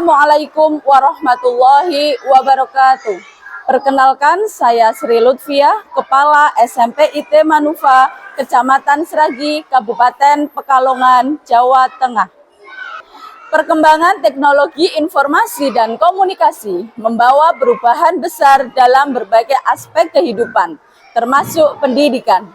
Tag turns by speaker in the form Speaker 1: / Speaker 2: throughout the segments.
Speaker 1: Assalamualaikum warahmatullahi wabarakatuh. Perkenalkan, saya Sri Lutfiah, Kepala SMP IT Manufa, Kecamatan Sragi, Kabupaten Pekalongan, Jawa Tengah. Perkembangan teknologi informasi dan komunikasi membawa perubahan besar dalam berbagai aspek kehidupan, termasuk pendidikan.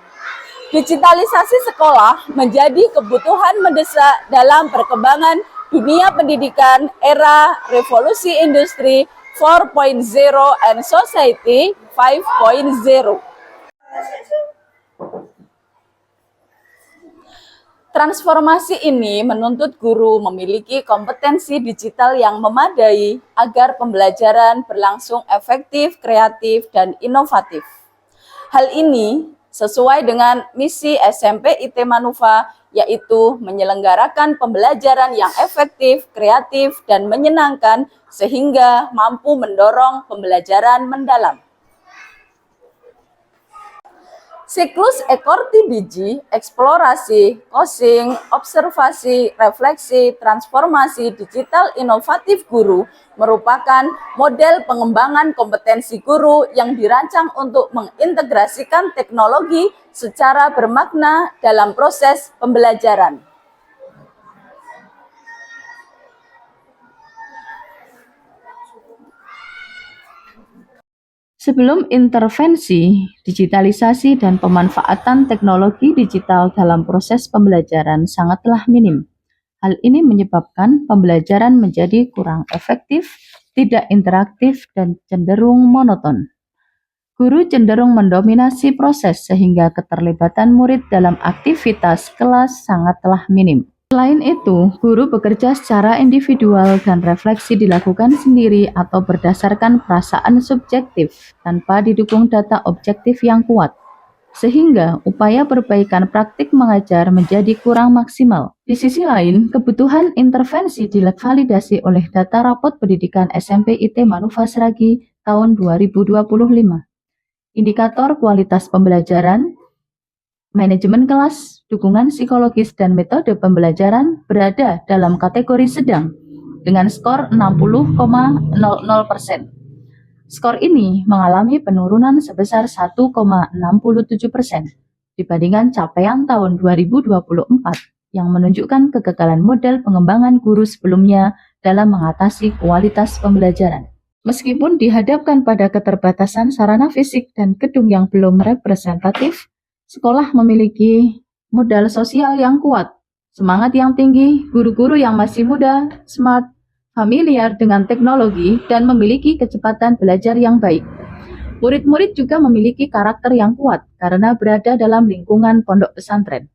Speaker 1: Digitalisasi sekolah menjadi kebutuhan mendesak dalam perkembangan dunia pendidikan era revolusi industri 4.0 and society 5.0. Transformasi ini menuntut guru memiliki kompetensi digital yang memadai agar pembelajaran berlangsung efektif, kreatif, dan inovatif. Hal ini sesuai dengan misi SMP IT Manufa, yaitu menyelenggarakan pembelajaran yang efektif, kreatif, dan menyenangkan sehingga mampu mendorong pembelajaran mendalam. Siklus Ekorti Digi, eksplorasi, coaching, observasi, refleksi, transformasi digital inovatif guru merupakan model pengembangan kompetensi guru yang dirancang untuk mengintegrasikan teknologi secara bermakna dalam proses pembelajaran.
Speaker 2: Sebelum intervensi, digitalisasi dan pemanfaatan teknologi digital dalam proses pembelajaran sangatlah minim. Hal ini menyebabkan pembelajaran menjadi kurang efektif, tidak interaktif, dan cenderung monoton. Guru cenderung mendominasi proses sehingga keterlibatan murid dalam aktivitas kelas sangatlah minim. Selain itu, guru bekerja secara individual dan refleksi dilakukan sendiri atau berdasarkan perasaan subjektif tanpa didukung data objektif yang kuat, sehingga upaya perbaikan praktik mengajar menjadi kurang maksimal. Di sisi lain, kebutuhan intervensi divalidasi oleh data rapot pendidikan SMP IT Manufa Sragi tahun 2025. Indikator kualitas pembelajaran, manajemen kelas, dukungan psikologis, dan metode pembelajaran berada dalam kategori sedang dengan skor 60,00%. Skor ini mengalami penurunan sebesar 1,67% dibandingkan capaian tahun 2024 yang menunjukkan kegagalan model pengembangan guru sebelumnya dalam mengatasi kualitas pembelajaran. Meskipun dihadapkan pada keterbatasan sarana fisik dan gedung yang belum representatif, sekolah memiliki modal sosial yang kuat, semangat yang tinggi, guru-guru yang masih muda, smart, familiar dengan teknologi, dan memiliki kecepatan belajar yang baik. Murid-murid juga memiliki karakter yang kuat karena berada dalam lingkungan pondok pesantren.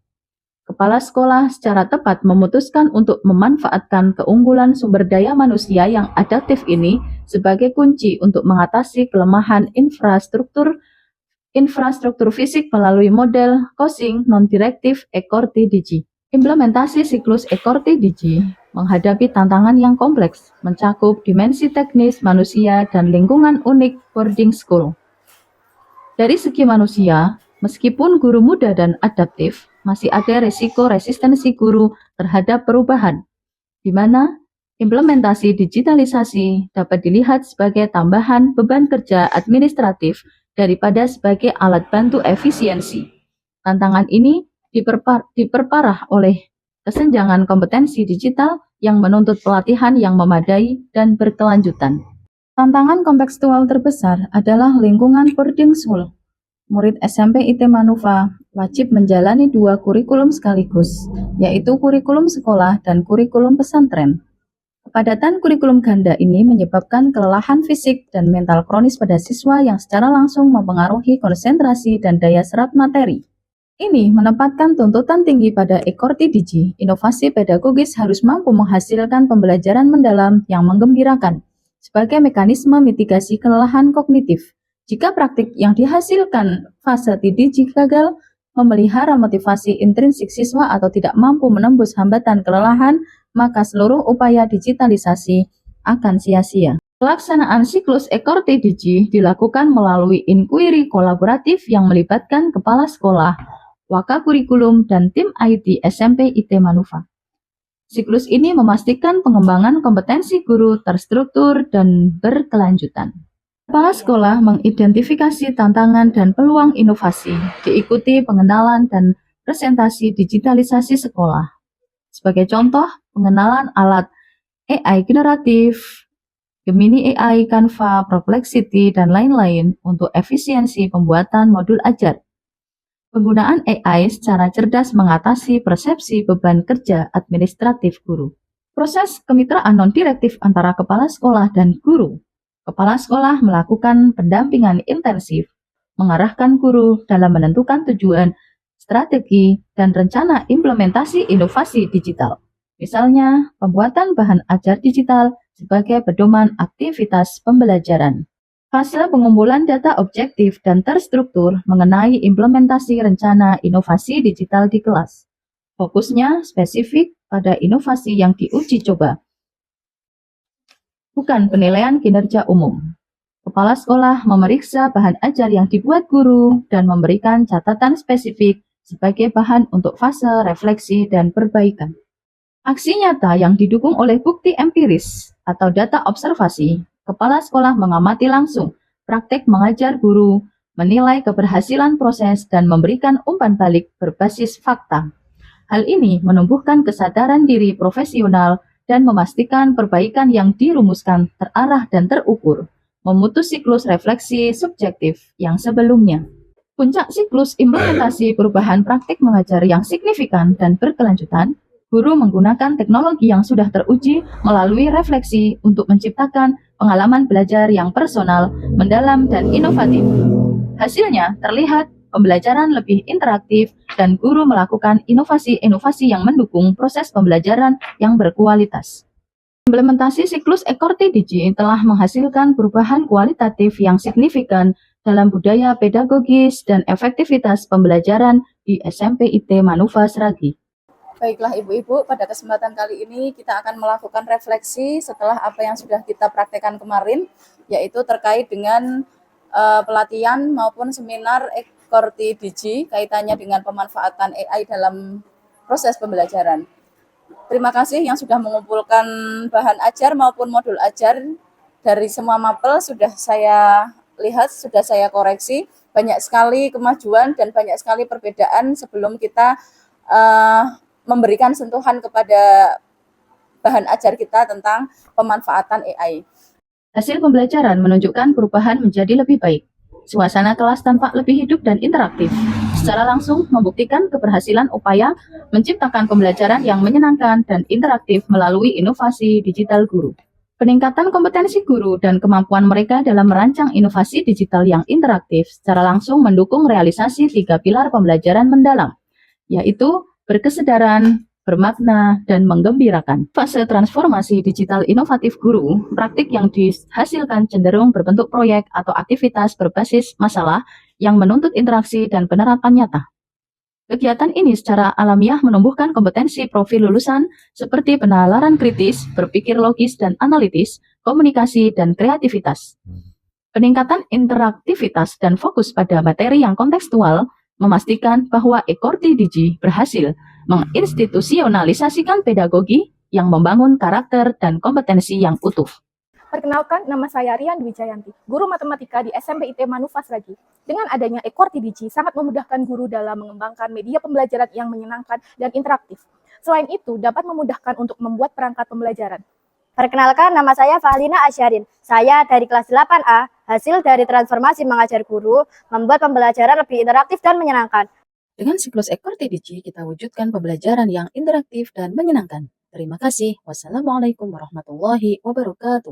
Speaker 2: Kepala sekolah secara tepat memutuskan untuk memanfaatkan keunggulan sumber daya manusia yang adaptif ini sebagai kunci untuk mengatasi kelemahan infrastruktur fisik melalui model coaching non-direktif Ekorti Digi. Implementasi siklus Ekorti Digi menghadapi tantangan yang kompleks, mencakup dimensi teknis, manusia, dan lingkungan unik boarding school. Dari segi manusia, meskipun guru muda dan adaptif, masih ada risiko resistensi guru terhadap perubahan, di mana implementasi digitalisasi dapat dilihat sebagai tambahan beban kerja administratif daripada sebagai alat bantu efisiensi. Tantangan ini diperparah oleh kesenjangan kompetensi digital yang menuntut pelatihan yang memadai dan berkelanjutan. Tantangan kontekstual terbesar adalah lingkungan boarding school. Murid SMP IT Manufa wajib menjalani dua kurikulum sekaligus, yaitu kurikulum sekolah dan kurikulum pesantren. Kepadatan kurikulum ganda ini menyebabkan kelelahan fisik dan mental kronis pada siswa yang secara langsung mempengaruhi konsentrasi dan daya serap materi. Ini menempatkan tuntutan tinggi pada Ekorti Digi. Inovasi pedagogis harus mampu menghasilkan pembelajaran mendalam yang menggembirakan sebagai mekanisme mitigasi kelelahan kognitif. Jika praktik yang dihasilkan fase Digi gagal, memelihara motivasi intrinsik siswa atau tidak mampu menembus hambatan kelelahan, maka seluruh upaya digitalisasi akan sia-sia. Pelaksanaan siklus Ekorti Digi dilakukan melalui inquiry kolaboratif yang melibatkan kepala sekolah, wakakurikulum, dan tim IT SMP IT Manufa. Siklus ini memastikan pengembangan kompetensi guru terstruktur dan berkelanjutan. Kepala sekolah mengidentifikasi tantangan dan peluang inovasi, diikuti pengenalan dan presentasi digitalisasi sekolah. Sebagai contoh, pengenalan alat AI generatif, Gemini AI, Canva, Perplexity, dan lain-lain untuk efisiensi pembuatan modul ajar. Penggunaan AI secara cerdas mengatasi persepsi beban kerja administratif guru. Proses kemitraan non-direktif antara kepala sekolah dan guru. Kepala sekolah melakukan pendampingan intensif, mengarahkan guru dalam menentukan tujuan, strategi, dan rencana implementasi inovasi digital. Misalnya, pembuatan bahan ajar digital sebagai pedoman aktivitas pembelajaran. Fase pengumpulan data objektif dan terstruktur mengenai implementasi rencana inovasi digital di kelas. Fokusnya spesifik pada inovasi yang diuji coba, bukan penilaian kinerja umum. Kepala sekolah memeriksa bahan ajar yang dibuat guru dan memberikan catatan spesifik sebagai bahan untuk fase refleksi dan perbaikan. Aksi nyata yang didukung oleh bukti empiris atau data observasi, kepala sekolah mengamati langsung praktek mengajar guru, menilai keberhasilan proses, dan memberikan umpan balik berbasis fakta. Hal ini menumbuhkan kesadaran diri profesional dan memastikan perbaikan yang dirumuskan terarah dan terukur, memutus siklus refleksi subjektif yang sebelumnya. Puncak siklus implementasi perubahan praktik mengajar yang signifikan dan berkelanjutan, guru menggunakan teknologi yang sudah teruji melalui refleksi untuk menciptakan pengalaman belajar yang personal, mendalam, dan inovatif. Hasilnya terlihat pembelajaran lebih interaktif, dan guru melakukan inovasi-inovasi yang mendukung proses pembelajaran yang berkualitas. Implementasi siklus Ekorti Digi telah menghasilkan perubahan kualitatif yang signifikan dalam budaya pedagogis dan efektivitas pembelajaran di SMP IT Manufa Sragi.
Speaker 1: Baiklah Ibu-Ibu, pada kesempatan kali ini kita akan melakukan refleksi setelah apa yang sudah kita praktekkan kemarin, yaitu terkait dengan pelatihan maupun seminar Ekorti Digi kaitannya dengan pemanfaatan AI dalam proses pembelajaran. Terima kasih yang sudah mengumpulkan bahan ajar maupun modul ajar dari semua mapel sudah saya lihat, sudah saya koreksi. Banyak sekali kemajuan dan banyak sekali perbedaan sebelum kita memberikan sentuhan kepada bahan ajar kita tentang pemanfaatan AI.
Speaker 2: Hasil pembelajaran menunjukkan perubahan menjadi lebih baik. Suasana kelas tampak lebih hidup dan interaktif. Secara langsung membuktikan keberhasilan upaya menciptakan pembelajaran yang menyenangkan dan interaktif melalui inovasi digital guru. Peningkatan kompetensi guru dan kemampuan mereka dalam merancang inovasi digital yang interaktif secara langsung mendukung realisasi 3 pilar pembelajaran mendalam, yaitu berkesadaran, bermakna, dan menggembirakan. Fase transformasi digital inovatif guru, praktik yang dihasilkan cenderung berbentuk proyek atau aktivitas berbasis masalah yang menuntut interaksi dan penerapan nyata. Kegiatan ini secara alamiah menumbuhkan kompetensi profil lulusan seperti penalaran kritis, berpikir logis dan analitis, komunikasi, dan kreativitas. Peningkatan interaktivitas dan fokus pada materi yang kontekstual memastikan bahwa Ekorti Digi berhasil menginstitusionalisasikan pedagogi yang membangun karakter dan kompetensi yang utuh.
Speaker 3: Perkenalkan, nama saya Rian Dwi Jayanti, guru matematika di SMP IT Manufa Sragi. Dengan adanya Ekorti Digi sangat memudahkan guru dalam mengembangkan media pembelajaran yang menyenangkan dan interaktif. Selain itu, dapat memudahkan untuk membuat perangkat pembelajaran.
Speaker 4: Perkenalkan, nama saya Fahlina Asyarin. Saya dari kelas 8A, hasil dari transformasi mengajar guru, membuat pembelajaran lebih interaktif dan menyenangkan.
Speaker 2: Dengan siklus Ekorti Digi, kita wujudkan pembelajaran yang interaktif dan menyenangkan. Terima kasih. Wassalamualaikum warahmatullahi wabarakatuh.